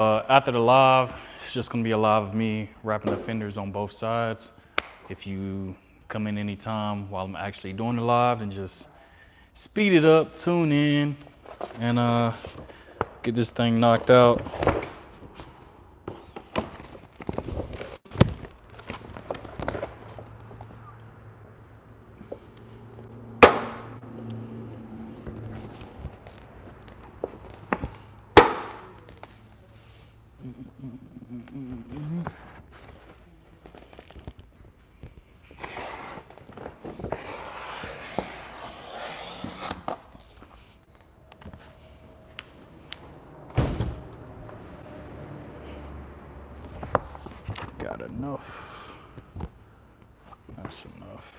After the live, it's just gonna be a live of me wrapping the fenders on both sides. If you come in anytime while I'm actually doing the live, then just speed it up, tune in, and get this thing knocked out. Got enough. That's enough.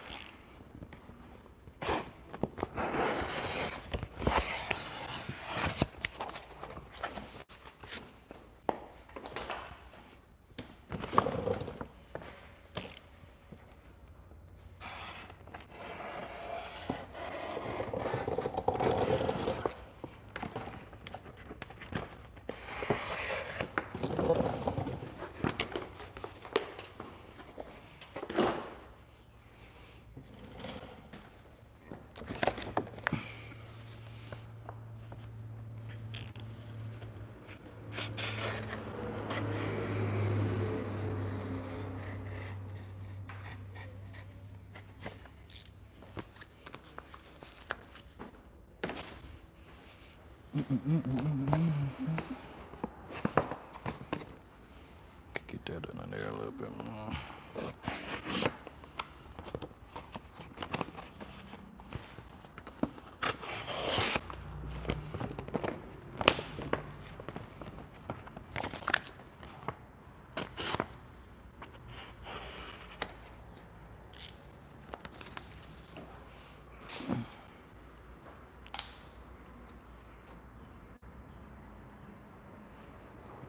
Get that in there a little bit more.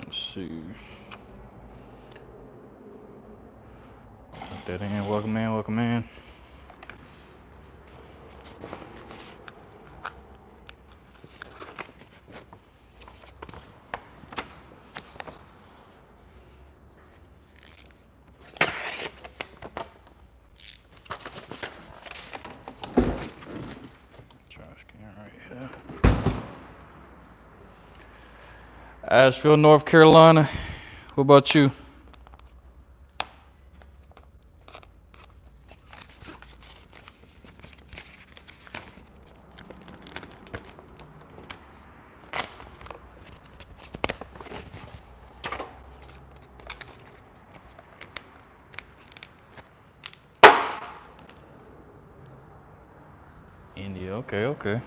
Let's see. Put that in. Welcome in, welcome in. Trash can right here. Asheville, North Carolina. What about you? India, okay, okay.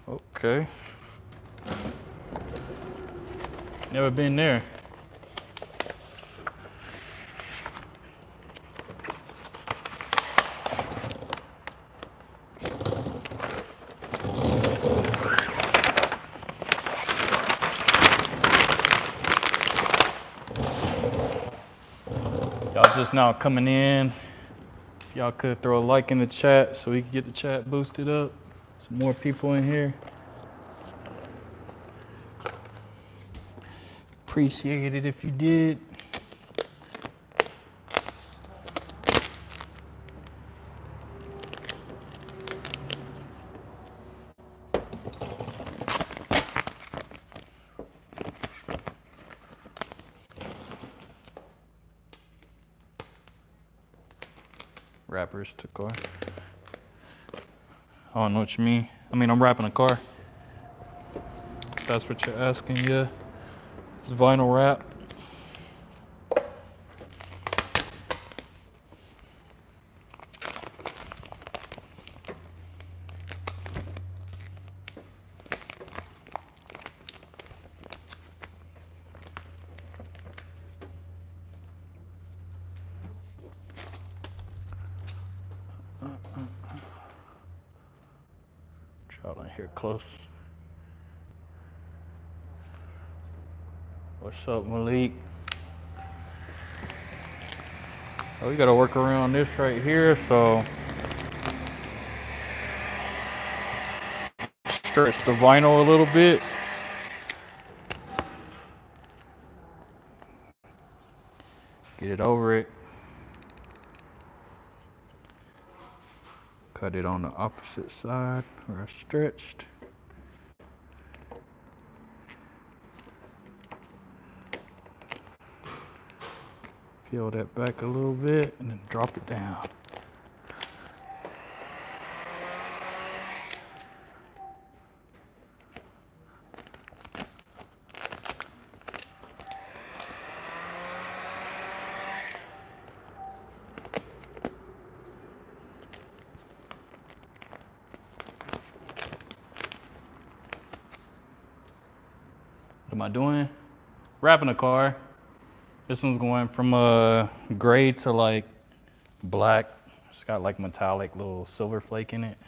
Okay. Never been there. Y'all just now coming in. Y'all could throw a like in the chat so we can get the chat boosted up. Some more people in here. Appreciate it if you did. Rappers to car. I don't know what you mean. I mean, I'm rapping a car. If that's what you're asking, yeah. It's vinyl rap. Y'all in here close. What's up, Malik? Oh, we gotta work around this right here, so stretch the vinyl a little bit. Get it over it. Cut it on the opposite side where I stretched. Peel that back a little bit and then drop it down. What am I doing? Wrapping a car. This one's going from gray to like black. It's got like metallic little silver flake in it.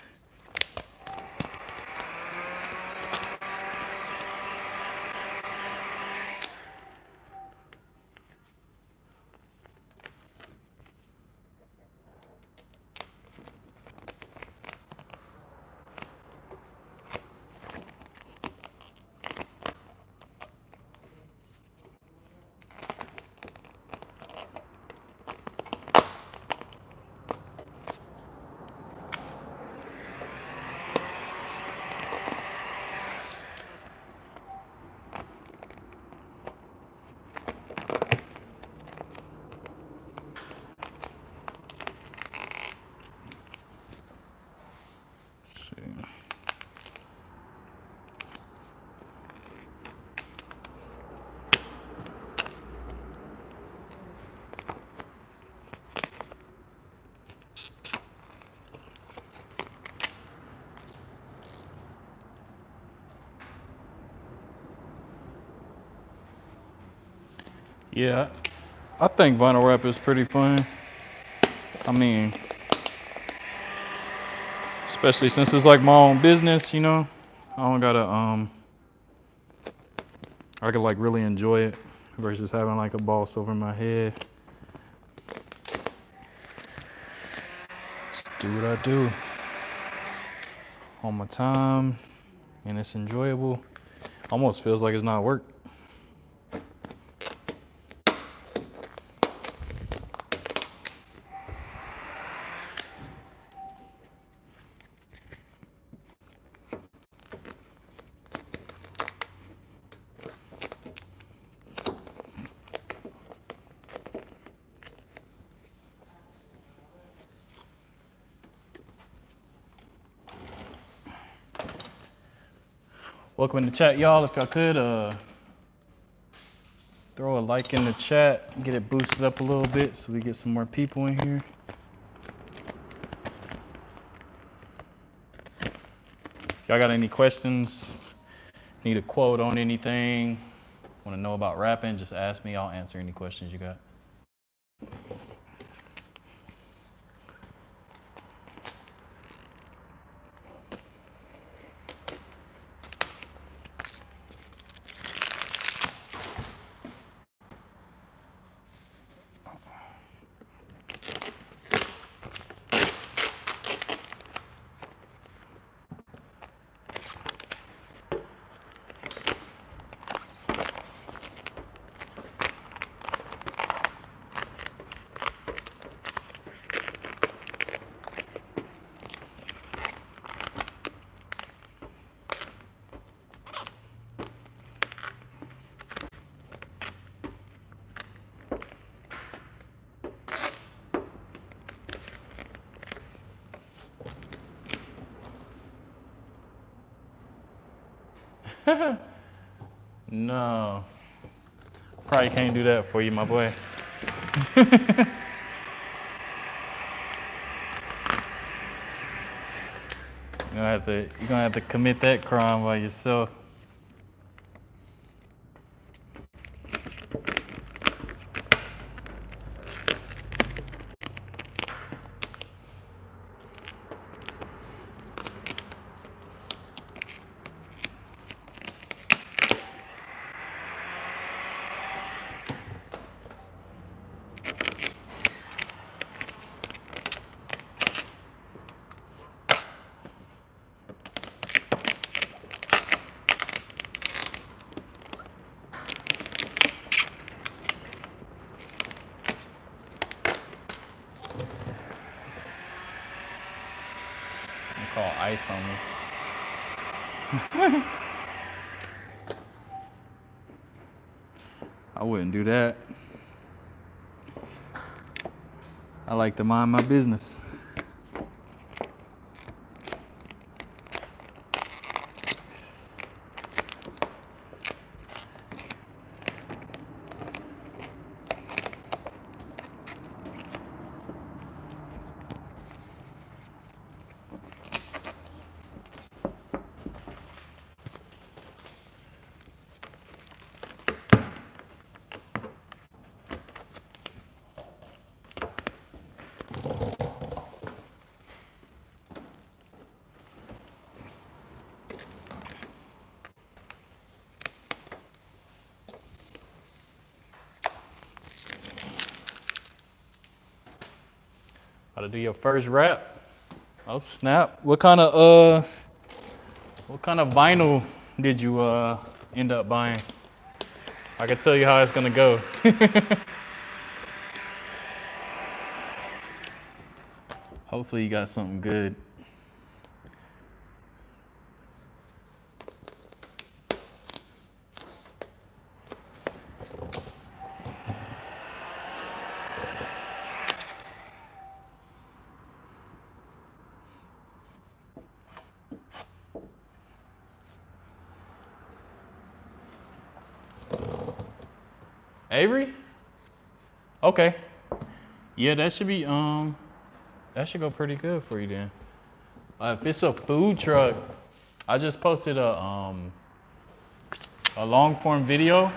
Yeah, I think vinyl wrap is pretty fun. I mean, especially since it's like my own business, you know. I don't gotta I could like really enjoy it versus having like a boss over my head. Just do what I do on my time, and it's enjoyable. Almost feels like it's not work. Welcome in the chat, y'all. If y'all could throw a like in the chat, get it boosted up a little bit so we get some more people in here. If y'all got any questions, need a quote on anything, want to know about rapping, just ask me. I'll answer any questions you got. No, probably can't do that for you, my boy. You're gonna have to commit that crime by yourself. ice on me. I wouldn't do that. I like to mind my business. How to do your first wrap? Oh snap! What kind of vinyl did you end up buying? I can tell you how it's gonna go. Hopefully you got something good. Avery? Okay. Yeah, that should be that should go pretty good for you then. If it's a food truck, I just posted a long form video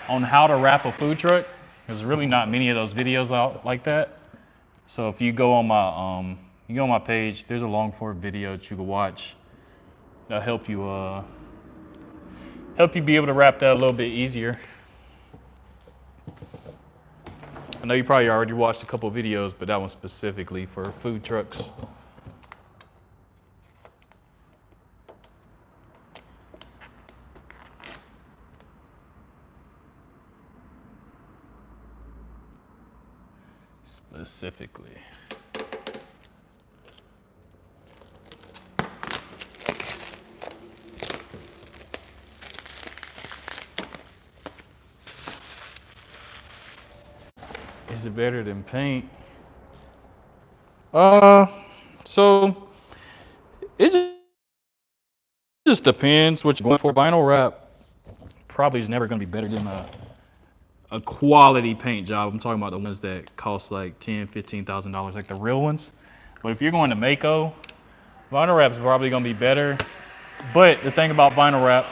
on how to wrap a food truck. There's really not many of those videos out like that. So if you go on my page, there's a long form video that you can watch. That'll help you be able to wrap that a little bit easier. I know you probably already watched a couple videos, but that one's specifically for food trucks. Specifically. Is it better than paint? So it just depends what you're going for. Vinyl wrap probably is never going to be better than a quality paint job. I'm talking about the ones that cost like $10,000-$15,000, like the real ones. But if you're going to Mako, vinyl wrap is probably going to be better. But the thing about vinyl wrap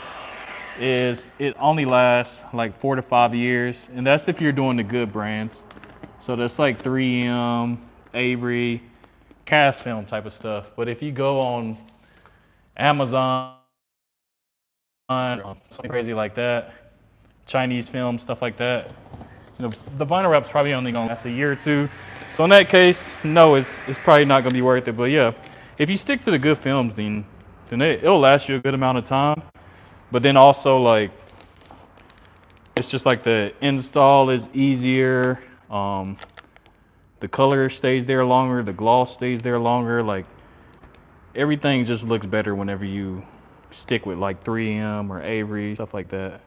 is it only lasts like 4 to 5 years, and that's if you're doing the good brands. So that's like 3M, Avery, cast film type of stuff. But if you go on Amazon or something crazy like that, Chinese film, stuff like that, the vinyl wrap's probably only gonna last a year or two. So in that case, no, it's probably not gonna be worth it. But yeah, if you stick to the good films, then it'll last you a good amount of time. But then also like it's just like the install is easier. The color stays there longer. The gloss stays there longer. Like everything just looks better whenever you stick with like 3M or Avery, stuff like that.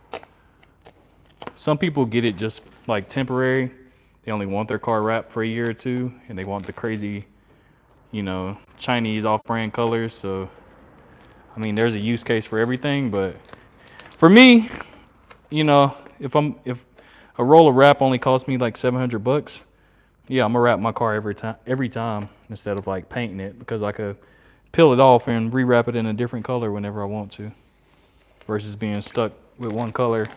Some people get it just like temporary. They only want their car wrapped for a year or two, and they want the crazy, Chinese off-brand colors. So, I mean, there's a use case for everything. But for me, if a roll of wrap only costs me like $700, yeah, I'm gonna wrap my car every time instead of like painting it, because I could peel it off and rewrap it in a different color whenever I want to, versus being stuck with one color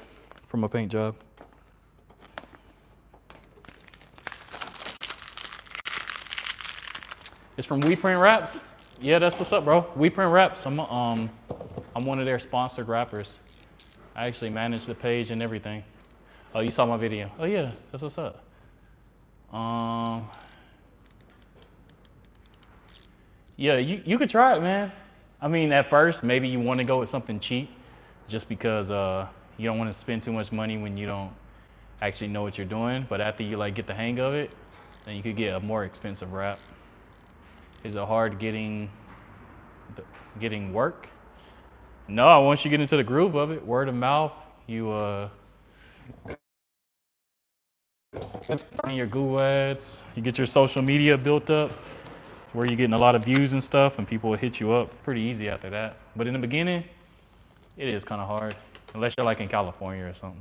from a paint job. It's from We Print Wraps. Yeah, that's what's up, bro. We Print Wraps. I'm one of their sponsored rappers. I actually manage the page and everything. Oh, you saw my video. Oh yeah, that's what's up. Yeah, you could try it, man. I mean, at first, maybe you want to go with something cheap, just because you don't want to spend too much money when you don't actually know what you're doing. But after you like get the hang of it, then you could get a more expensive wrap. Is it hard getting getting work. No, once you get into the groove of it, word of mouth, you your Google ads, you get your social media built up where you're getting a lot of views and stuff, and people will hit you up pretty easy after that. But in the beginning, it is kind of hard, unless you're like in California or something.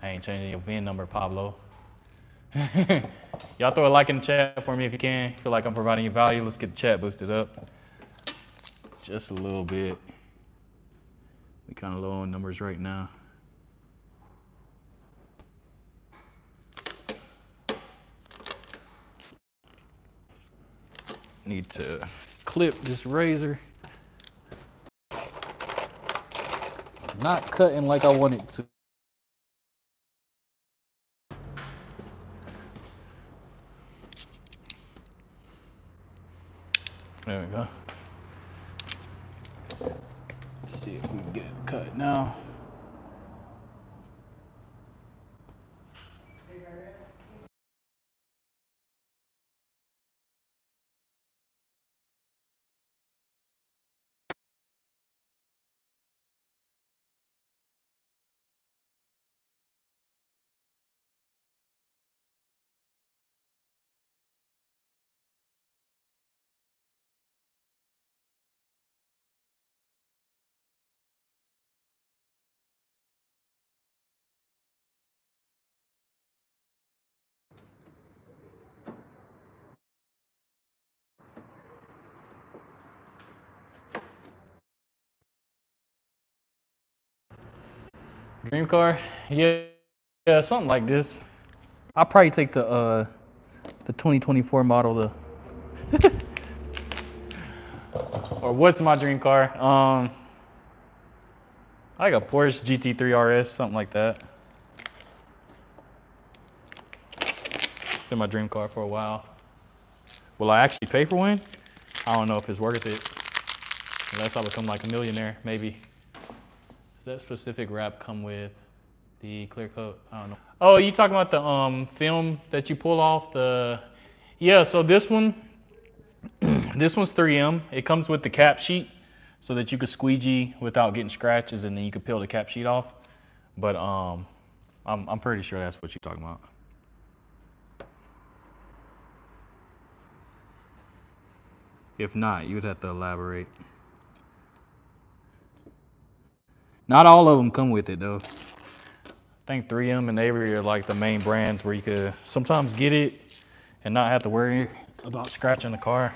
I ain't changing your VIN number, Pablo. Y'all throw a like in the chat for me if you can. Feel like I'm providing you value. Let's get the chat boosted up just a little bit. We kind of low on numbers right now. Need to clip this razor. Not cutting like I want it to. There we go. Let's see if we can get it cut now. Dream car? Yeah, something like this. I'll probably take the 2024 model, or what's my dream car? I like a Porsche GT3 RS, something like that. Been my dream car for a while. Will I actually pay for one? I don't know if it's worth it. Unless I become like a millionaire, maybe. Does that specific wrap come with the clear coat? I don't know. Oh, you talking about the film that you pull off the? Yeah, so this one, this one's 3M. It comes with the cap sheet, so that you could squeegee without getting scratches, and then you could peel the cap sheet off. But I'm pretty sure that's what you're talking about. If not, you would have to elaborate. Not all of them come with it though. I think 3M and Avery are like the main brands where you could sometimes get it and not have to worry about scratching the car.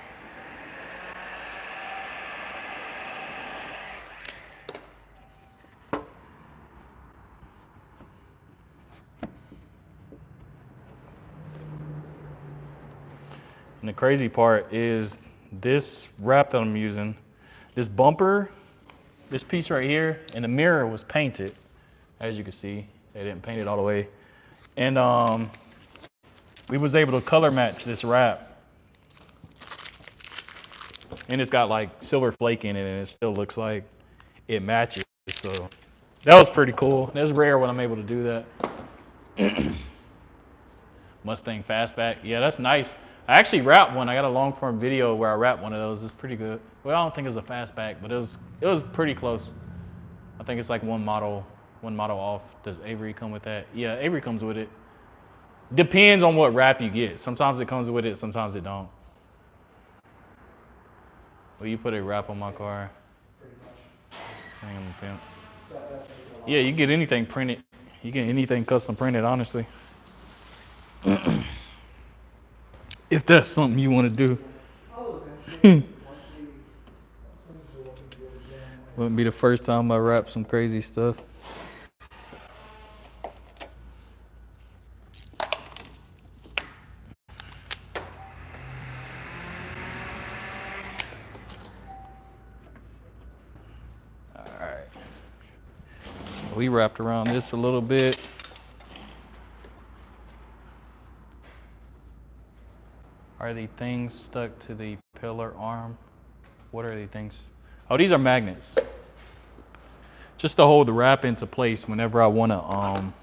And the crazy part is this wrap that I'm using, this bumper, this piece right here, and the mirror was painted. As you can see, they didn't paint it all the way. And we was able to color match this wrap. And it's got like silver flake in it, and it still looks like it matches. So that was pretty cool. That's rare when I'm able to do that. Mustang Fastback. Yeah, that's nice. I actually wrapped one. I got a long form video where I wrapped one of those. It's pretty good. Well, I don't think it was a fastback, but it was pretty close. I think it's like one model off. Does Avery come with that? Yeah, Avery comes with it. Depends on what wrap you get. Sometimes it comes with it, sometimes it don't. Well, you put a wrap on my car. Yeah, you get anything printed. You get anything custom printed, honestly. If that's something you want to do. Wouldn't be the first time I wrap some crazy stuff. Alright. So we wrapped around this a little bit. Are the things stuck to the pillar arm? What are the things? Oh, these are magnets. Just to hold the wrap into place whenever I want to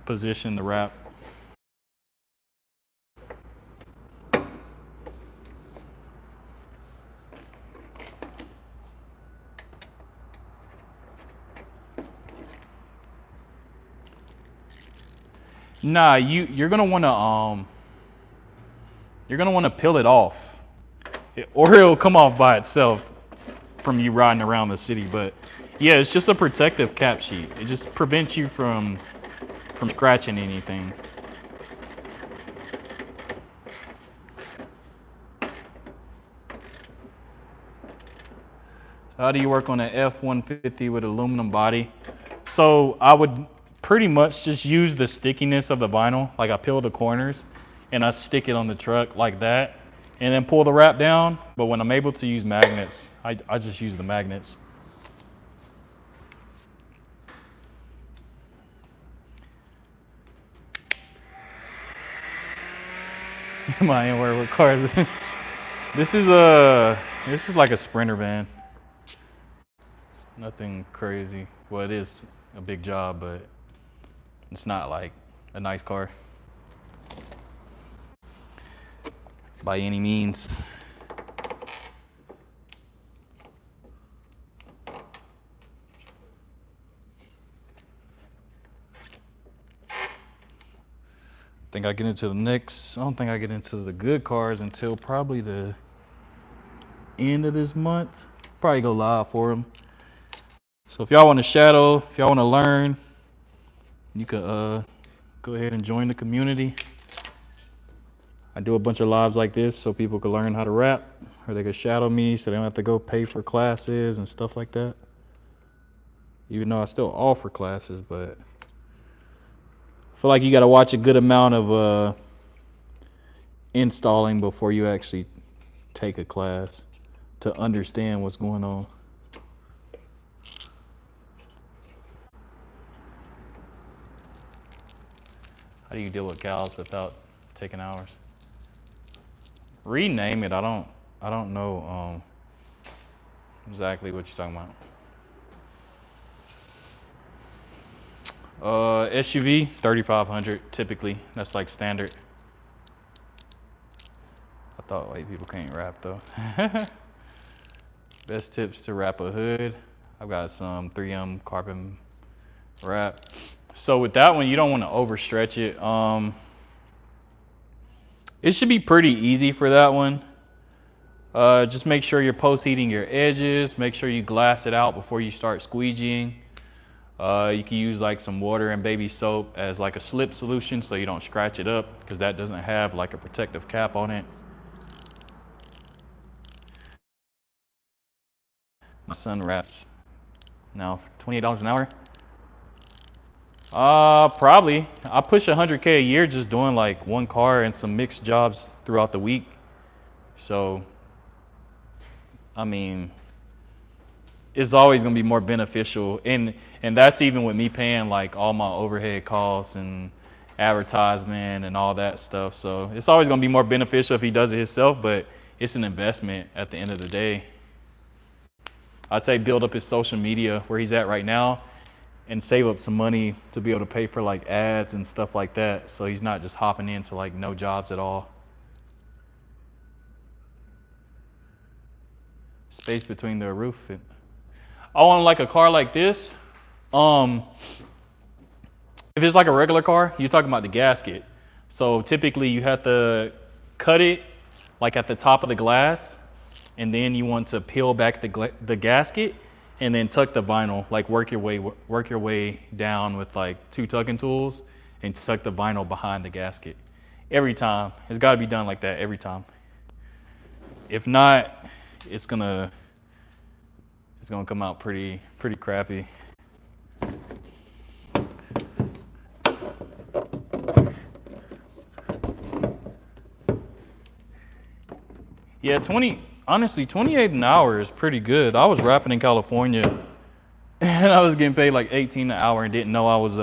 position the wrap. Nah, you're gonna wanna peel it off, or it'll come off by itself from you riding around the city. But yeah, it's just a protective cap sheet. It just prevents you from scratching anything. How do you work on an F-150 with aluminum body? So I would pretty much just use the stickiness of the vinyl. Like I peel the corners and I stick it on the truck like that and then pull the wrap down. But when I'm able to use magnets, I just use the magnets. My anywhere with cars. This is like a Sprinter van. Nothing crazy. Well, it is a big job, but it's not like a nice car by any means. I don't think I get into the good cars until probably the end of this month. Probably go live for them. So if y'all want to shadow, if y'all want to learn, you could go ahead and join the community. I do a bunch of lives like this so people can learn how to rap, or they could shadow me so they don't have to go pay for classes and stuff like that. Even though I still offer classes, but I feel like you got to watch a good amount of installing before you actually take a class to understand what's going on. How do you deal with cows without taking hours? Rename it. I don't know exactly what you're talking about. SUV 3500 typically. That's like standard. I thought white people can't rap though. Best tips to wrap a hood. I've got some 3M carbon wrap. So with that one, you don't want to overstretch it. It should be pretty easy for that one. Just make sure you're post heating your edges. Make sure you glass it out before you start squeegeeing. You can use like some water and baby soap as like a slip solution so you don't scratch it up, because that doesn't have like a protective cap on it. My son raps now for $28 an hour. Probably. I push 100K a year just doing like one car and some mixed jobs throughout the week. So, I mean, it's always gonna be more beneficial, and that's even with me paying like all my overhead costs and advertisement and all that stuff. So it's always gonna be more beneficial if he does it himself, but it's an investment at the end of the day. I'd say build up his social media where he's at right now and save up some money to be able to pay for like ads and stuff like that, so he's not just hopping into like no jobs at all. Space between the roof and on like a car like this, if it's like a regular car, you're talking about the gasket. So typically you have to cut it like at the top of the glass, and then you want to peel back the gasket and then tuck the vinyl, like work your way down with like two tucking tools and tuck the vinyl behind the gasket. Every time. It's got to be done like that every time. If not, it's gonna come out pretty crappy. Yeah, honestly, 28 an hour is pretty good. I was rapping in California and I was getting paid like 18 an hour and didn't know I was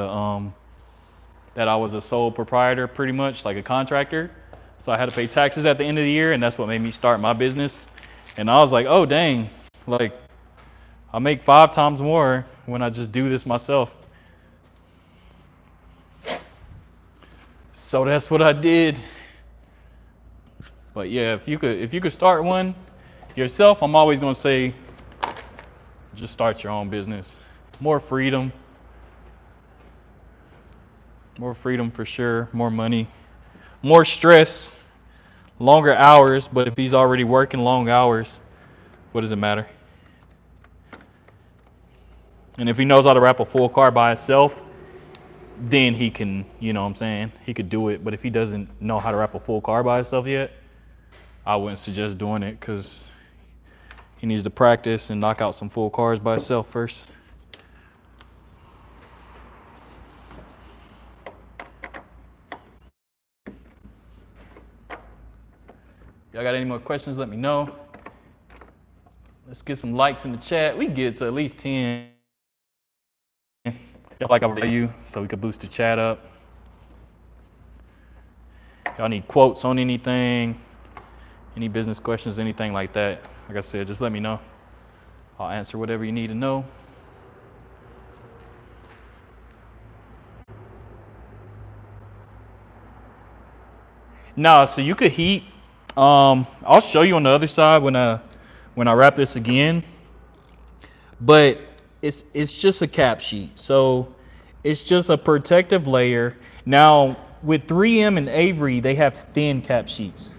a sole proprietor, pretty much like a contractor. So I had to pay taxes at the end of the year, and that's what made me start my business. And I was like, oh dang, like I make 5 times more when I just do this myself. So that's what I did. But yeah, if you could start one yourself, I'm always gonna say just start your own business. More freedom. More freedom for sure, more money, more stress, longer hours. But if he's already working long hours, what does it matter? And if he knows how to wrap a full car by himself, then he can, you know what I'm saying? He could do it. But if he doesn't know how to wrap a full car by himself yet, I wouldn't suggest doing it because he needs to practice and knock out some full cars by himself first. Y'all got any more questions? Let me know. Let's get some likes in the chat. We get to at least 10. Like I value, so we could boost the chat up. Y'all need quotes on anything, any business questions, anything like that. Like I said, just let me know. I'll answer whatever you need to know. No, so you could heat. I'll show you on the other side when I wrap this again. But it's just a cap sheet, so it's just a protective layer. Now with 3M and Avery, they have thin cap sheets.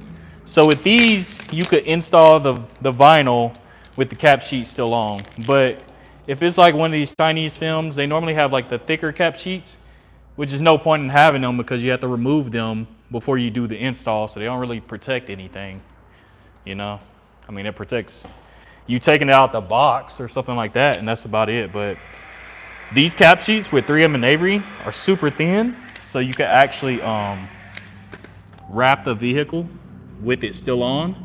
So with these, you could install the vinyl with the cap sheet still on. But if it's like one of these Chinese films, they normally have like the thicker cap sheets, which is no point in having them because you have to remove them before you do the install, so they don't really protect anything, you know? I mean, it protects you taking it out the box or something like that, and that's about it. But these cap sheets with 3M and Avery are super thin, so you can actually wrap the vehicle with it still on,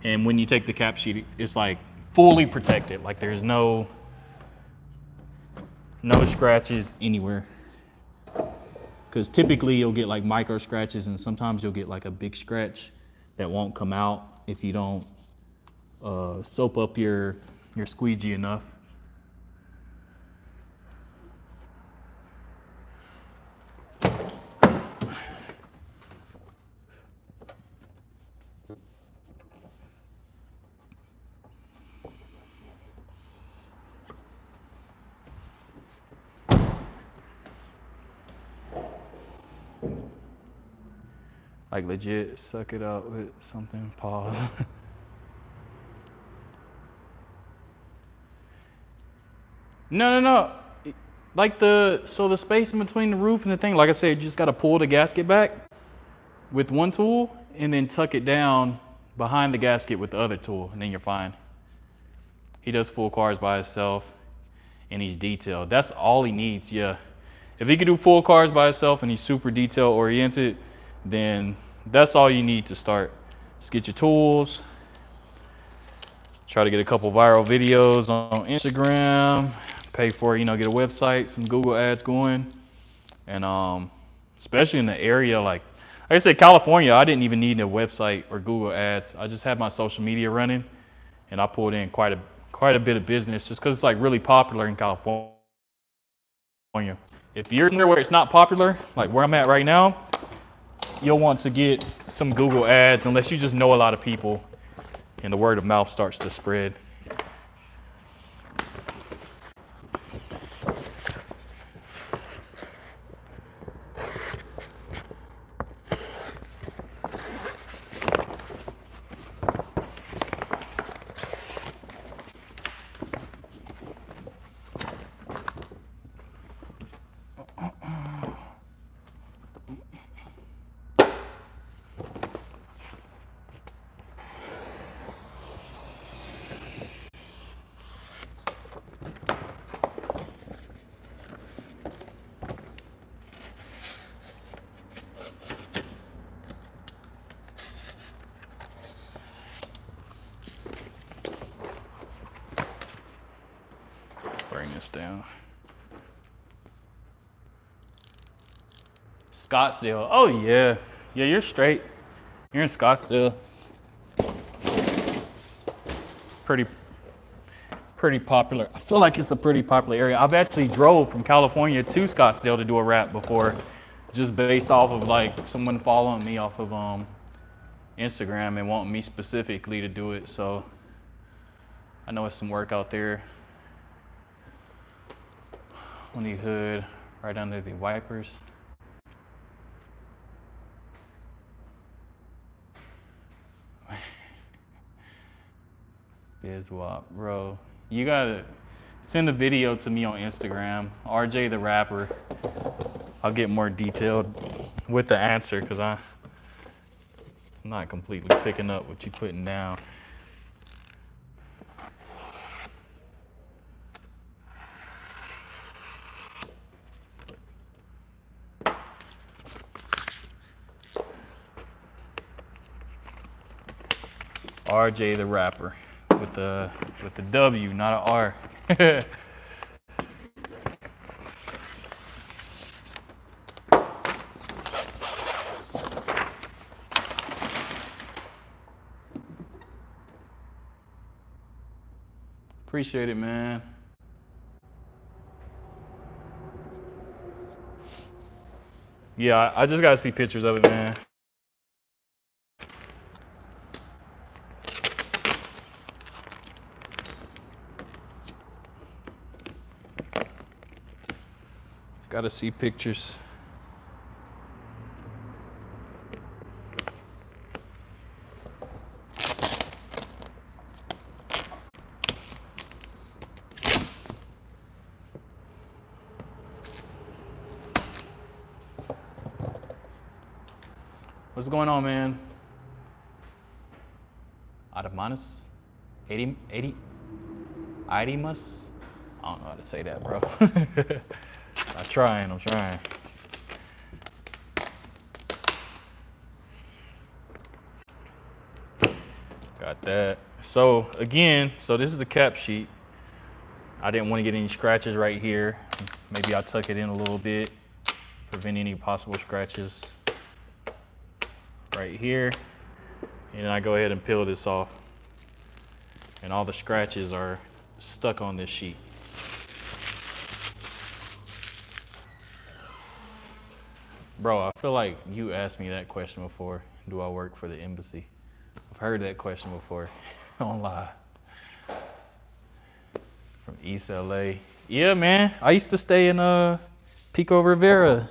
and when you take the cap sheet, it's like fully protected. Like there's no scratches anywhere. Because typically you'll get like micro scratches, and sometimes you'll get like a big scratch that won't come out if you don't soap up your squeegee enough. Like legit, suck it up with something. Pause. No. Like the space in between the roof and the thing. Like I said, you just gotta pull the gasket back with one tool and then tuck it down behind the gasket with the other tool, and then you're fine. He does full cars by himself, and he's detailed. That's all he needs. Yeah. If he could do full cars by himself and he's super detail oriented, then that's all you need to start. Just get your tools. Try to get a couple viral videos on Instagram. Pay for it, get a website, some Google ads going. And especially in the area, like I said, California, I didn't even need a website or Google ads. I just had my social media running, and I pulled in quite a bit of business just because it's like really popular in California. If you're somewhere where it's not popular, like where I'm at right now, you'll want to get some Google ads unless you just know a lot of people and the word of mouth starts to spread. Bring this down. Scottsdale. Oh yeah. Yeah, you're straight. You're in Scottsdale. Pretty popular. I feel like it's a pretty popular area. I've actually drove from California to Scottsdale to do a wrap before, just based off of like someone following me off of Instagram and wanting me specifically to do it. So I know it's some work out there. On the hood, right under the wipers. Bizwap, bro. You gotta send a video to me on Instagram, RJ the Rapper. I'll get more detailed with the answer because I'm not completely picking up what you putting down. RJ the Rapper with the W, not a R. Appreciate it, man. Yeah, I just gotta see pictures of it, man. Gotta see pictures. What's going on, man? Adamanus? 80? Idimus? I don't know how to say that, bro. I'm trying. Got that. So again, this is the cap sheet. I didn't want to get any scratches right here. Maybe I'll tuck it in a little bit, prevent any possible scratches right here. And then I go ahead and peel this off. And all the scratches are stuck on this sheet. Bro, I feel like you asked me that question before. Do I work for the embassy? I've heard that question before. Don't lie. From East LA. Yeah, man. I used to stay in Pico Rivera.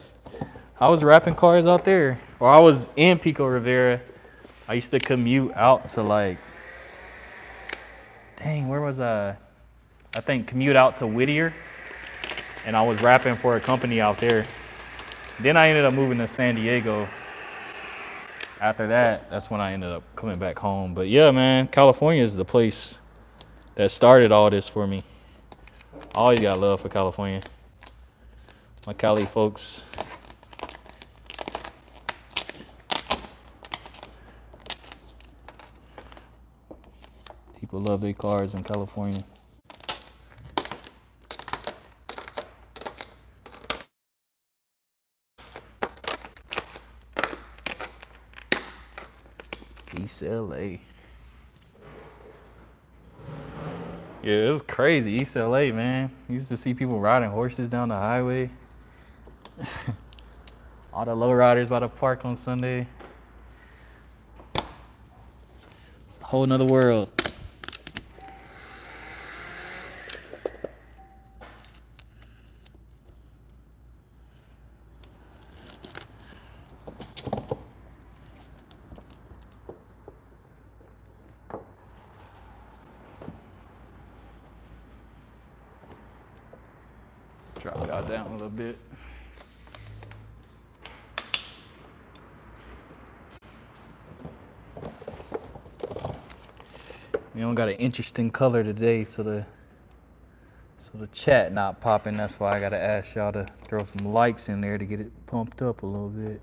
I was wrapping cars out there. Or I was in Pico Rivera. I used to commute out to like, dang, where was I? I think commute out to Whittier. And I was wrapping for a company out there. Then I ended up moving to San Diego. After that, that's when I ended up coming back home. But yeah, man, California is the place that started all this for me. I always got love for California. My Cali folks. People love their cars in California. East LA. Yeah, it's crazy. East LA, man. Used to see people riding horses down the highway. All the lowriders by the park on Sunday. It's a whole nother world. Drop y'all down a little bit. We don't got an interesting color today, so the chat not popping. That's why I gotta ask y'all to throw some likes in there to get it pumped up a little bit.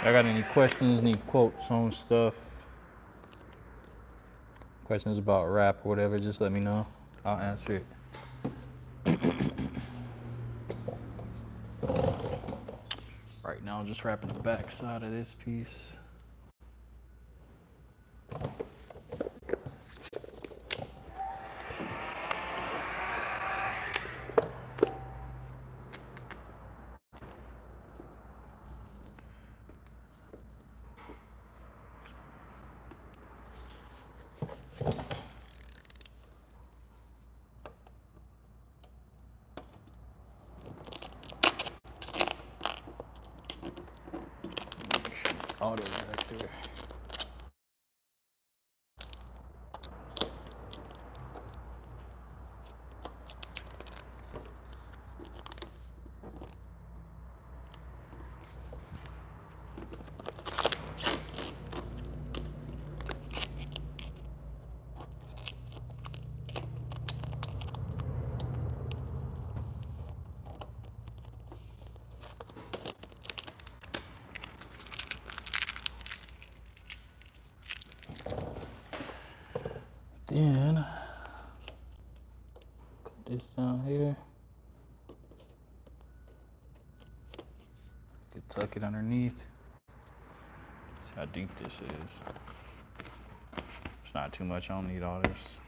I got any questions, need quotes on stuff, questions about rap or whatever, just let me know. I'll answer it. Right now, I'm just wrapping the back side of this piece. All the way back there. Then put this down here. Tuck it underneath. See how deep this is. It's not too much. I don't need all this.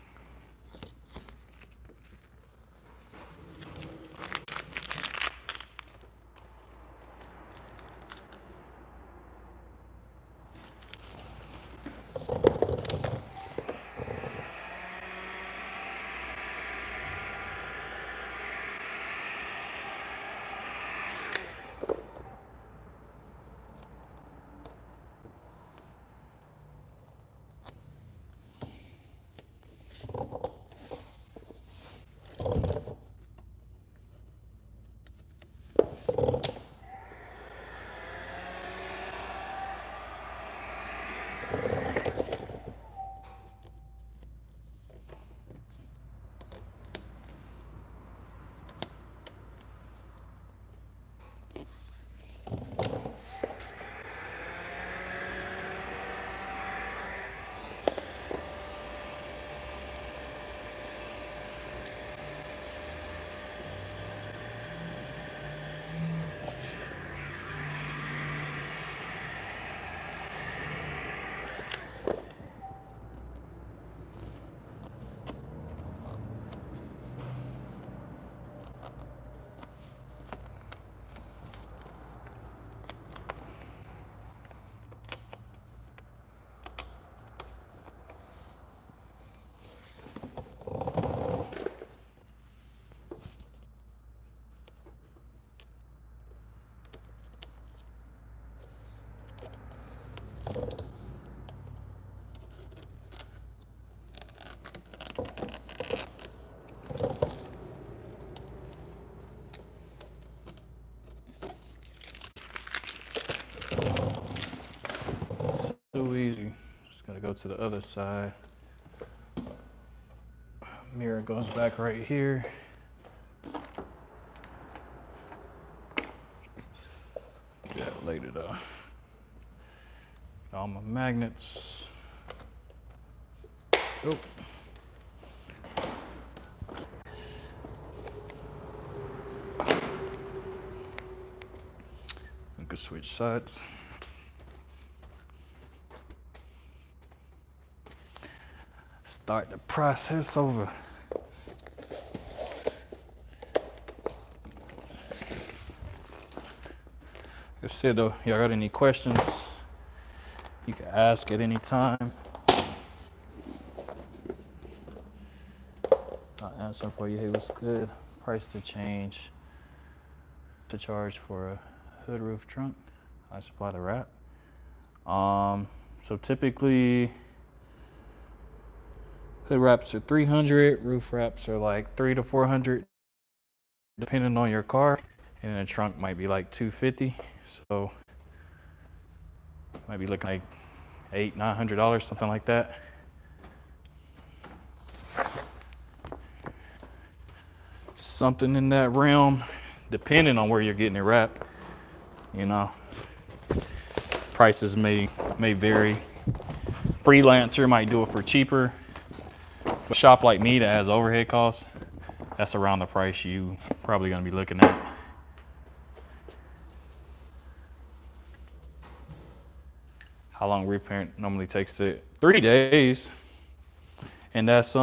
So easy. Just gotta go to the other side. Mirror goes back right here. Yeah, later though. All my magnets. Oh. We can switch sides. Start the process over. Like I said though, y'all got any questions, you can ask at any time. I'll answer for you. Hey, what's good? Price to change. To charge for a hood roof trunk. I supply the wrap. So typically hood wraps are 300, roof wraps are like 300 to 400, depending on your car. And a trunk might be like 250. So might be looking like $800-900, something like that. Something in that realm, depending on where you're getting it wrapped, you know. prices may vary. Freelancer might do it for cheaper. A shop like me that has overhead costs, that's around the price you probably gonna be looking at. How long repair normally takes to 3 days. And that's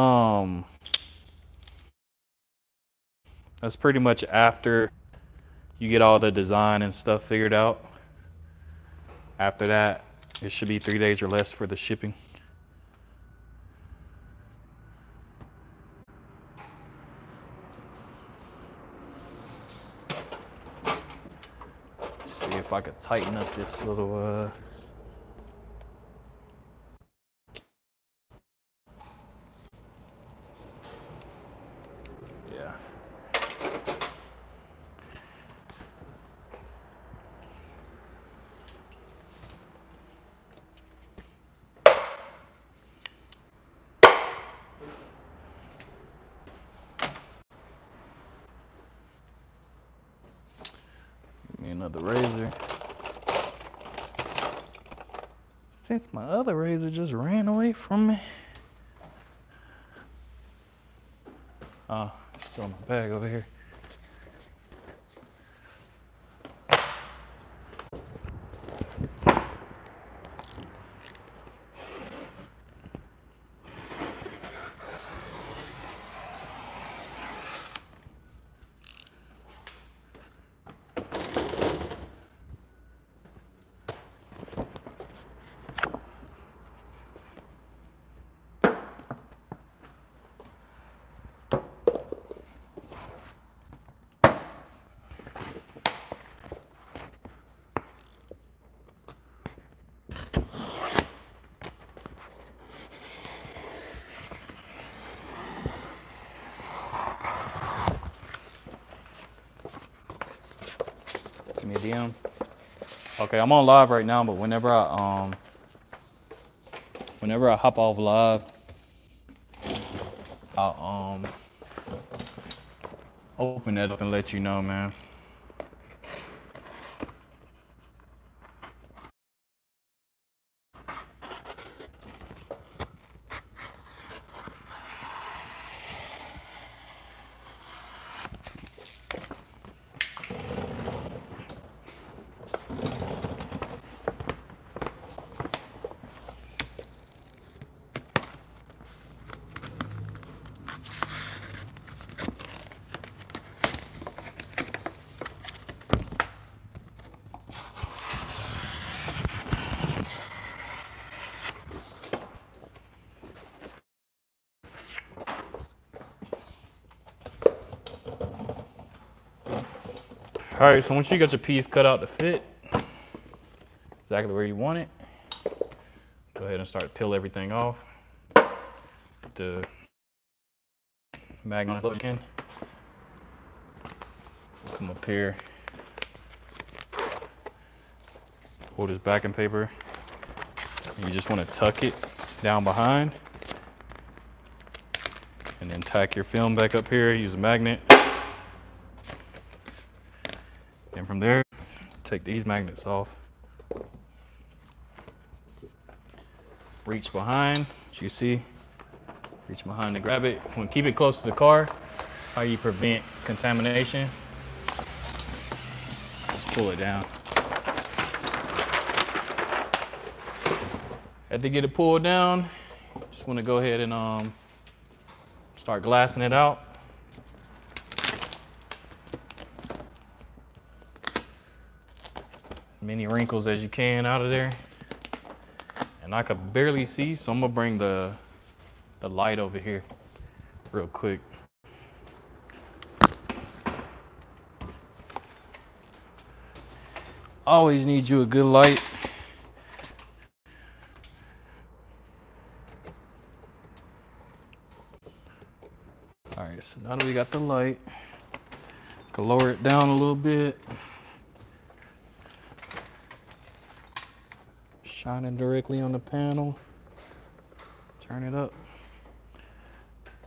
pretty much after you get all the design and stuff figured out. After that, it should be 3 days or less for the shipping. See if I could tighten up this little yeah. Give me another razor. Since my other razor just ran away from me. Oh, it's still in my bag over here. Send me a DM. Okay, I'm on live right now, but whenever I hop off live, I'll open that up and let you know, man. All right, so once you got your piece cut out to fit exactly where you want it, go ahead and start to peel everything off. The magnets up again. Come up here, pull this backing paper, and you just want to tuck it down behind, and then tack your film back up here, use a magnet. And from there, take these magnets off. Reach behind, as you see, reach behind to grab it. When keep it close to the car, that's how you prevent contamination. Just pull it down. After you get it pulled down, just want to go ahead and start glassing it out. Many wrinkles as you can out of there. And I could barely see, so I'm gonna bring the light over here real quick. Always need you a good light. All right, so now that we got the light, can lower it down a little bit. Shining directly on the panel. Turn it up.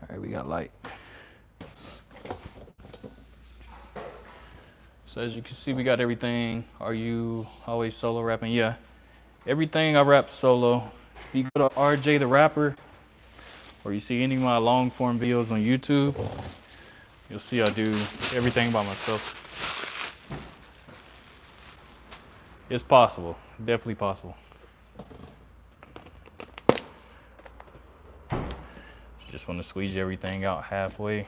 All right, we got light. So as you can see, we got everything. Are you always solo wrapping? Yeah. Everything I wrap solo. If you go to RJ the Rapper, or you see any of my long form videos on YouTube, you'll see I do everything by myself. It's possible, definitely possible. Just want to squeeze everything out halfway.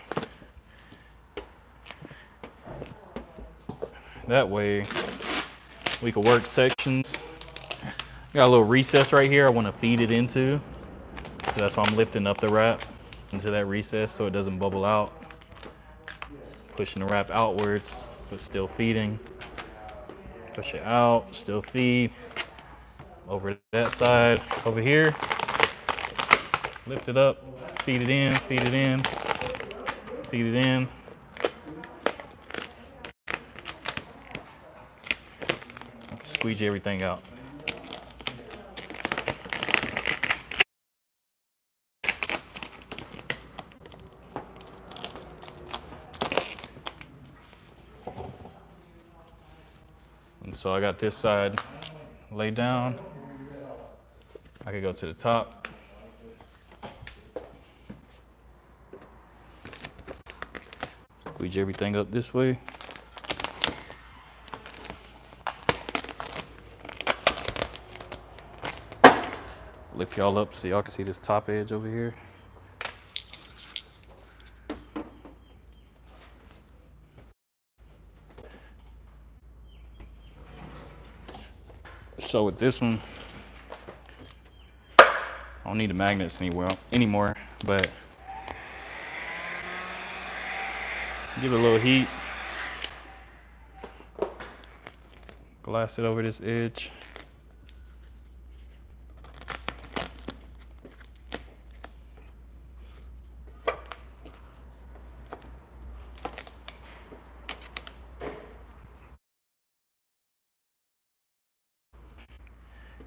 That way we can work sections. Got a little recess right here I want to feed it into. So that's why I'm lifting up the wrap into that recess so it doesn't bubble out. Pushing the wrap outwards, but still feeding. Push it out, still feed. Over that side, over here. Lift it up, feed it in, feed it in, feed it in. Squeeze everything out. And so I got this side laid down. I could go to the top. Squeeze everything up this way. Lift y'all up so y'all can see this top edge over here. So with this one, I don't need the magnets anymore, but give it a little heat. Glass it over this edge.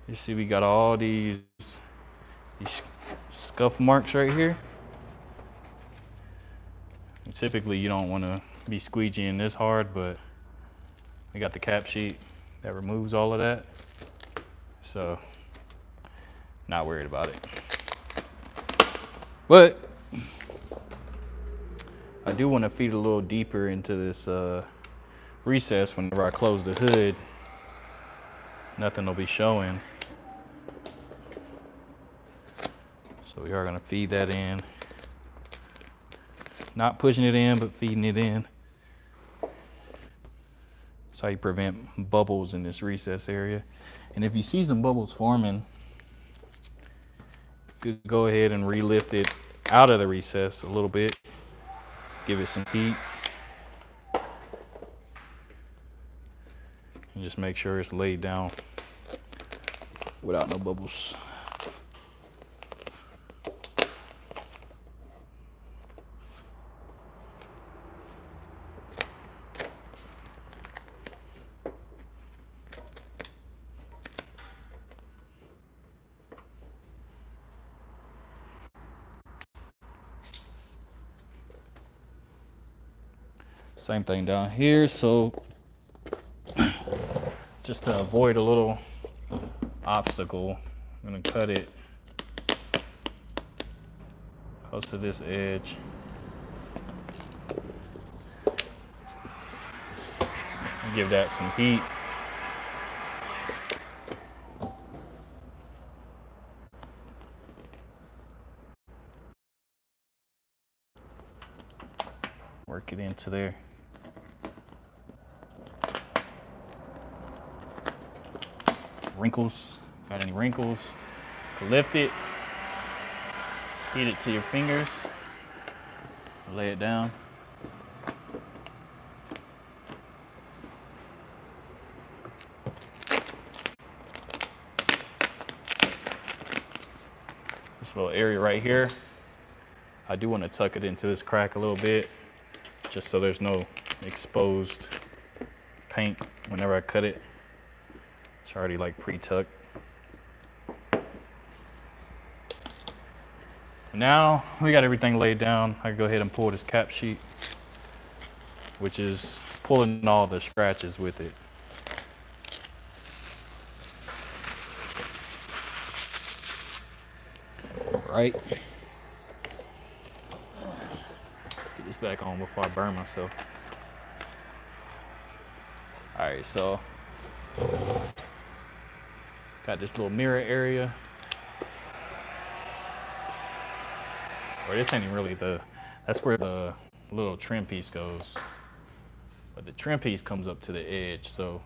You see we got all these scuff marks right here. And typically you don't want to be squeegeeing this hard, but we got the cap sheet that removes all of that. So not worried about it. But I do want to feed a little deeper into this recess. Whenever I close the hood, nothing will be showing. So we are going to feed that in. Not pushing it in, but feeding it in. That's how you prevent bubbles in this recess area. And if you see some bubbles forming, you could go ahead and re-lift it out of the recess a little bit. Give it some heat. And just make sure it's laid down without no bubbles. Same thing down here. So just to avoid a little obstacle, I'm going to cut it close to this edge. Give that some heat. Work it into there. Wrinkles, got any wrinkles? Lift it, heat it to your fingers, lay it down. This little area right here, I do want to tuck it into this crack a little bit, just so there's no exposed paint whenever I cut it. It's already like pre-tucked. Now we got everything laid down. I can go ahead and pull this cap sheet, which is pulling all the scratches with it. right. Get this back on before I burn myself. Alright, so got this little mirror area. Or this ain't even really that's where the little trim piece goes. But the trim piece comes up to the edge, so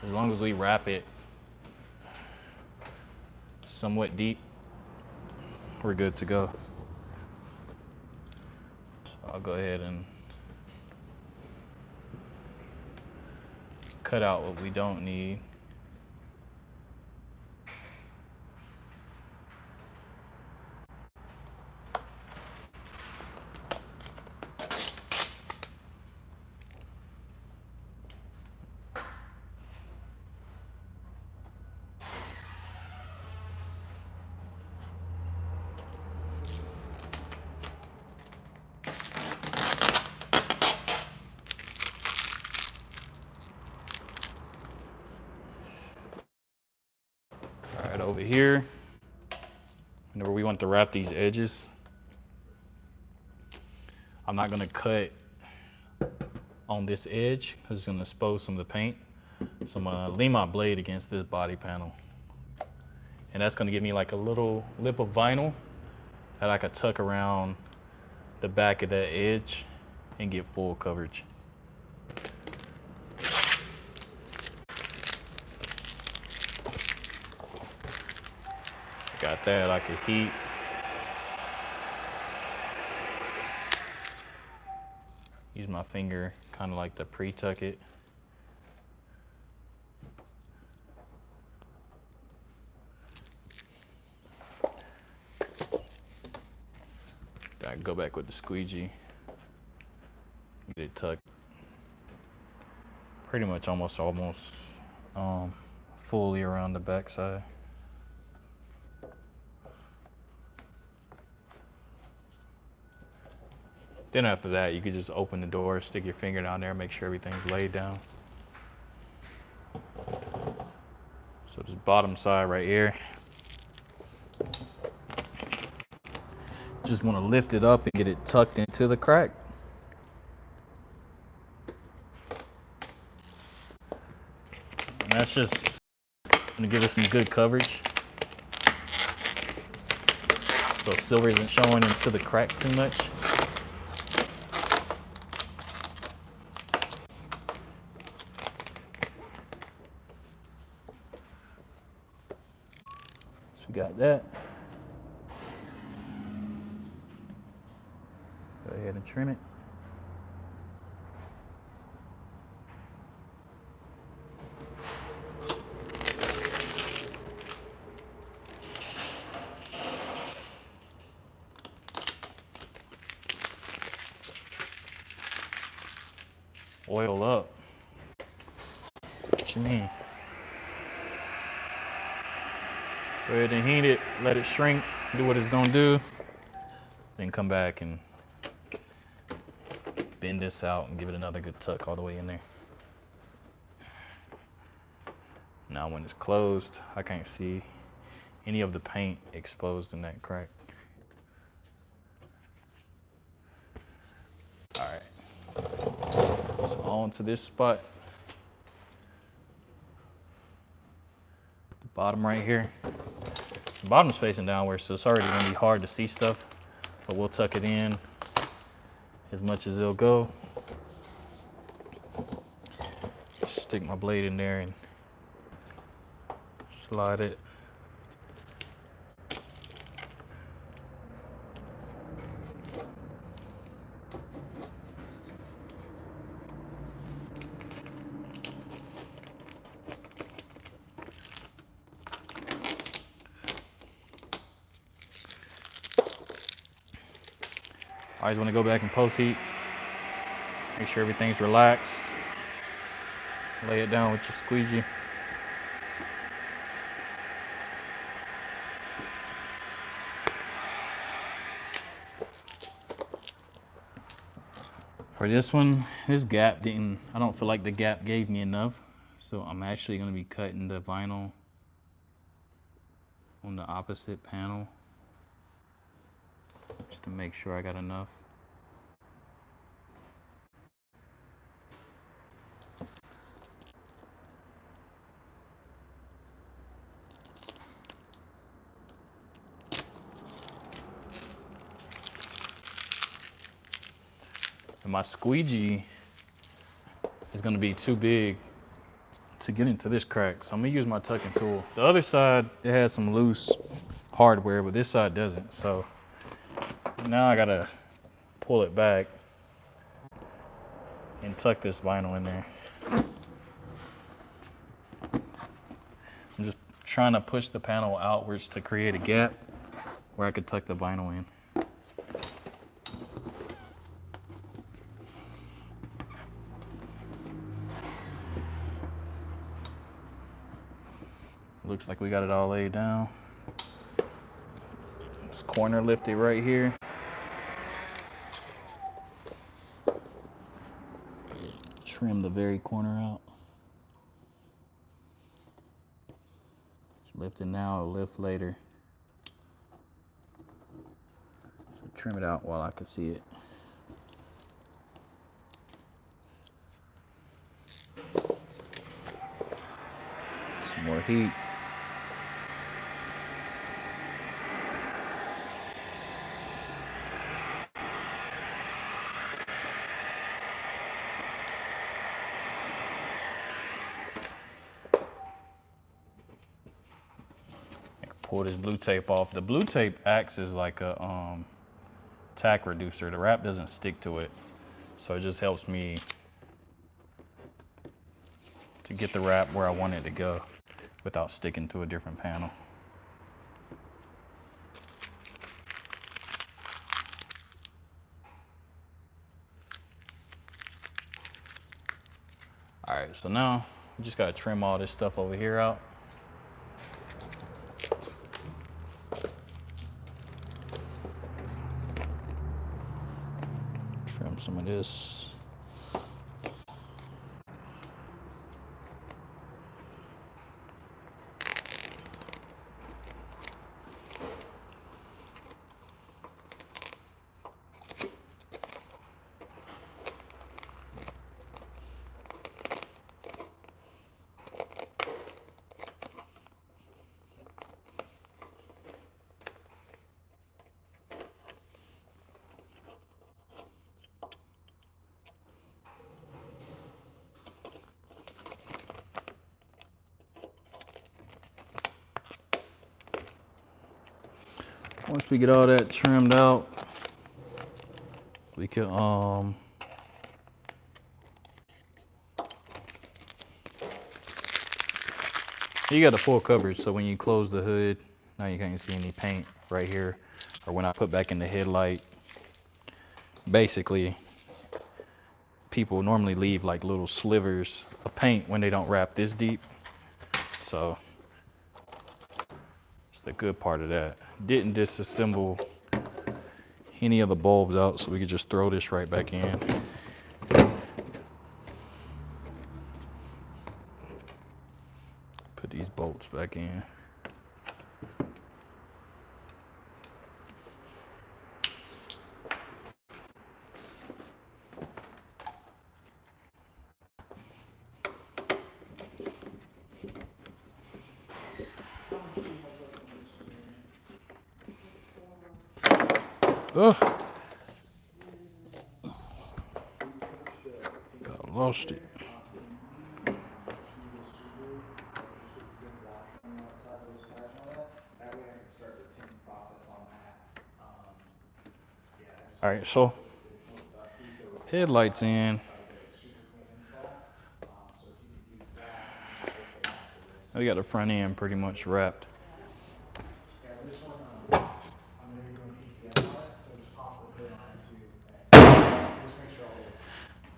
as long as we wrap it somewhat deep, we're good to go. So I'll go ahead and cut out what we don't need. Alright, over here, where we want to wrap these edges, I'm not going to cut on this edge because it's going to expose some of the paint. So I'm going to lean my blade against this body panel. And that's going to give me like a little lip of vinyl that I could tuck around the back of that edge and get full coverage. Got that, I could heat. Use my finger kind of like to pre-tuck it. I go back with the squeegee. Get it tucked pretty much almost fully around the back side. Then after that, you can just open the door, stick your finger down there, make sure everything's laid down. So this bottom side right here, just want to lift it up and get it tucked into the crack. And that's just gonna give us some good coverage, so silver isn't showing into the crack too much. So we got that. Go ahead and trim it. Oil up. What you mean? Go ahead and heat it, let it shrink, do what it's gonna do, then come back and bend this out and give it another good tuck all the way in there. Now when it's closed, I can't see any of the paint exposed in that crack. Alright, so on to this spot. The bottom right here. The bottom's facing downward, so it's already gonna be hard to see stuff, but we'll tuck it in as much as it'll go. Stick my blade in there and slide it. Always want to go back and post heat. Make sure everything's relaxed. Lay it down with your squeegee. For this one, this gap I don't feel like the gap gave me enough. So I'm actually going to be cutting the vinyl on the opposite panel to make sure I got enough. And my squeegee is gonna be too big to get into this crack, so I'm gonna use my tucking tool. The other side, it has some loose hardware, but this side doesn't. So now I gotta pull it back and tuck this vinyl in there. I'm just trying to push the panel outwards to create a gap where I could tuck the vinyl in. Looks like we got it all laid down. This corner lifted right here. Trim the very corner out. It's lifted now, it'll lift later. So trim it out while I can see it. Some more heat. Pull this blue tape off. The blue tape acts as like a tack reducer. The wrap doesn't stick to it, so it just helps me to get the wrap where I want it to go without sticking to a different panel. All right, so now we just gotta trim all this stuff over here out. Trim some of this. Once we get all that trimmed out, we can you got a full coverage, so when you close the hood, now you can't see any paint right here, or when I put back in the headlight. Basically, people normally leave like little slivers of paint when they don't wrap this deep, so it's the good part of that. Didn't disassemble any of the bulbs out, so we could just throw this right back in. Put these bolts back in. Oh, I lost it. All right, so headlights in. We got the front end pretty much wrapped. Yeah, this one, I'm going to be doing PPF on it, so just pop the hood on it too, and just make sure all the...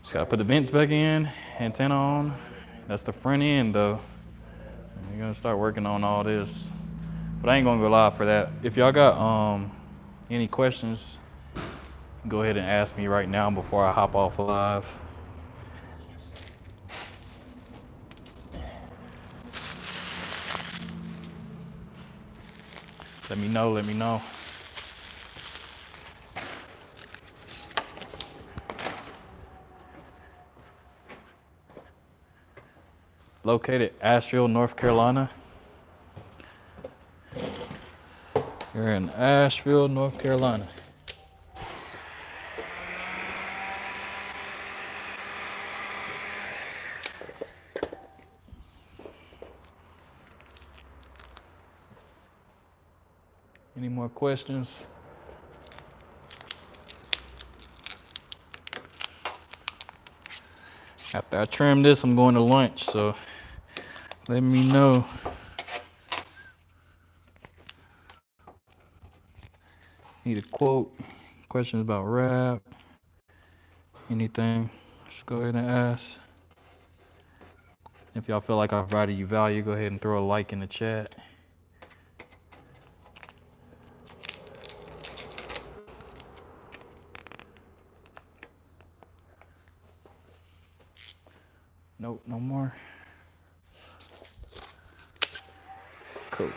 Just gotta put the vents back in, antenna on. That's the front end though. We're gonna start working on all this. But I ain't gonna go live for that. If y'all got any questions, go ahead and ask me right now before I hop off live. Let me know. located Asheville, North Carolina. You're in Asheville, North Carolina. Any more questions? After I trim this, I'm going to lunch, so let me know. Need a quote, questions about rap, anything, just go ahead and ask. If y'all feel like I've provided you value, go ahead and throw a like in the chat. Nope, no more. Cool.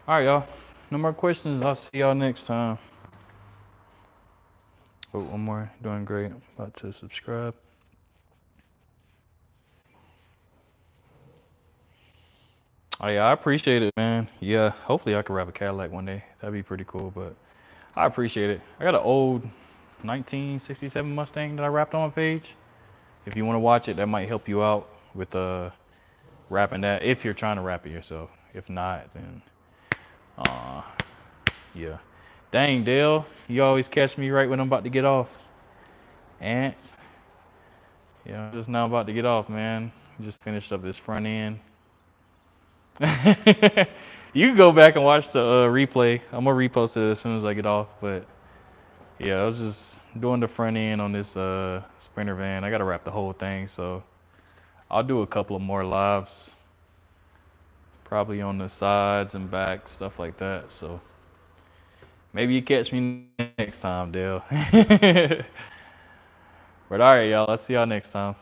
All right, y'all. No more questions. I'll see y'all next time. Oh, one more. Doing great. About to subscribe. Oh yeah, I appreciate it, man. Yeah, hopefully I can wrap a Cadillac one day. That'd be pretty cool, but I appreciate it. I got an old 1967 Mustang that I wrapped on my page. If you want to watch it, that might help you out with wrapping that if you're trying to wrap it yourself. If not, then yeah. Dang, Dale, you always catch me right when I'm about to get off. And yeah, I'm just now about to get off, man. Just finished up this front end. You can go back and watch the replay. I'm gonna repost it as soon as I get off. But yeah, I was just doing the front end on this Sprinter van. I gotta wrap the whole thing, so I'll do a couple of more lives, probably on the sides and back, stuff like that. So maybe you catch me next time, Dale. But all right, y'all. I'll see y'all next time.